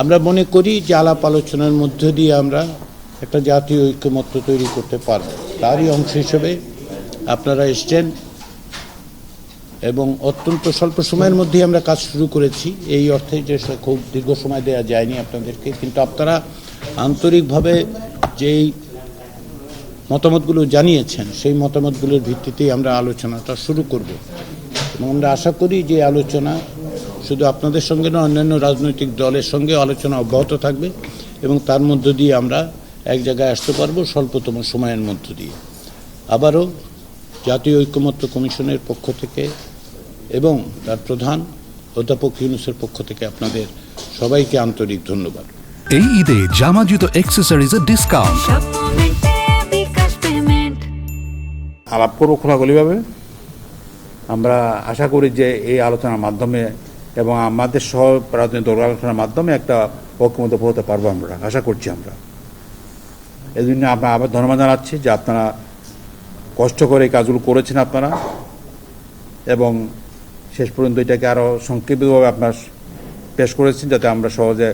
আমরা মনে করি যে আলাপ আলোচনার মধ্য দিয়ে আমরা একটা জাতীয় ঐক্যমত্য তৈরি করতে পারব। তারই অংশ হিসেবে আপনারা এসছেন এবং অত্যন্ত স্বল্প সময়ের মধ্যেই আমরা কাজ শুরু করেছি, এই অর্থে যে খুব দীর্ঘ সময় দেওয়া যায়নি আপনাদেরকে, কিন্তু আপনারা আন্তরিকভাবে যেই মতামতগুলো জানিয়েছেন সেই মতামতগুলোর ভিত্তিতেই আমরা আলোচনাটা শুরু করব এবং আমরা আশা করি যে আলোচনা শুধু আপনাদের সঙ্গে না, অন্যান্য রাজনৈতিক দলের সঙ্গে আলোচনা অব্যাহত থাকবে এবং তার মধ্য দিয়ে আমরা এক জায়গায় আসতে পারবো স্বল্পতম সময়ের মধ্য দিয়ে। আবারও জাতীয় ঐক্যমত্য কমিশনের পক্ষ থেকে এবং তার প্রধান অধ্যাপক ইউনূসের পক্ষ থেকে আপনাদের সবাইকে আন্তরিক ধন্যবাদ। এই ঈদে জামা জুতো অ্যাক্সেসরিজের ডিসকাউন্ট। আলাপ করবো খোলাখুলিভাবে। আমরা আশা করি যে এই আলোচনার মাধ্যমে এবং আমাদের সহ রাজনৈতিক দল আলোচনার মাধ্যমে একটা ঐক্যমত্য হতে পারবো, আমরা আশা করছি। আমরা এই জন্য আমরা আবার ধন্যবাদ জানাচ্ছি যে আপনারা কষ্ট করে এই কাজগুলো করেছেন আপনারা, এবং শেষ পর্যন্ত এটাকে আরও সংক্ষিপ্তভাবে আপনারা পেশ করেছেন যাতে আমরা সহজে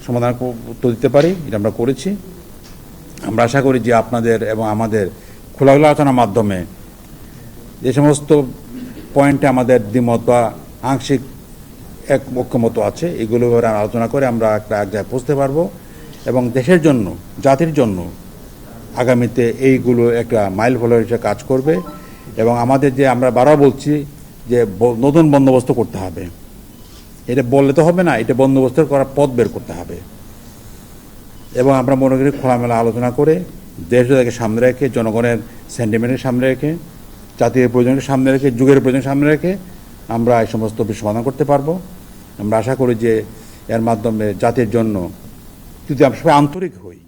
সমাধান উত্তর দিতে পারি। এটা আমরা করেছি। আমরা আশা করি যে আপনাদের এবং আমাদের খোলাখুলি আলোচনার মাধ্যমে যে সমস্ত পয়েন্টে আমাদের দ্বিমত বা আংশিক এক ঐক্যমত আছে, এগুলো আলোচনা করে আমরা একটা এক জায়গায় পৌঁছতে পারবো এবং দেশের জন্য, জাতির জন্য আগামীতে এইগুলো একটা মাইল ফলক হিসেবে কাজ করবে। এবং আমাদের যে আমরা বারবার বলছি যে নতুন বন্দোবস্ত করতে হবে, এটা বললে তো হবে না, এটা বন্দোবস্ত করার পথ বের করতে হবে। এবং আমরা মনে করি খোলামেলা আলোচনা করে দেশটাকে সামনে রেখে, জনগণের সেন্টিমেন্টকে সামনে রেখে, জাতীয় প্রয়োজনকে সামনে রেখে, যুগের প্রয়োজন সামনে রেখে আমরা এই সমস্ত বিষয় সমাধান করতে পারবো। আমরা আশা করি যে এর মাধ্যমে জাতির জন্য যদি আমরা সবাই আন্তরিক হই।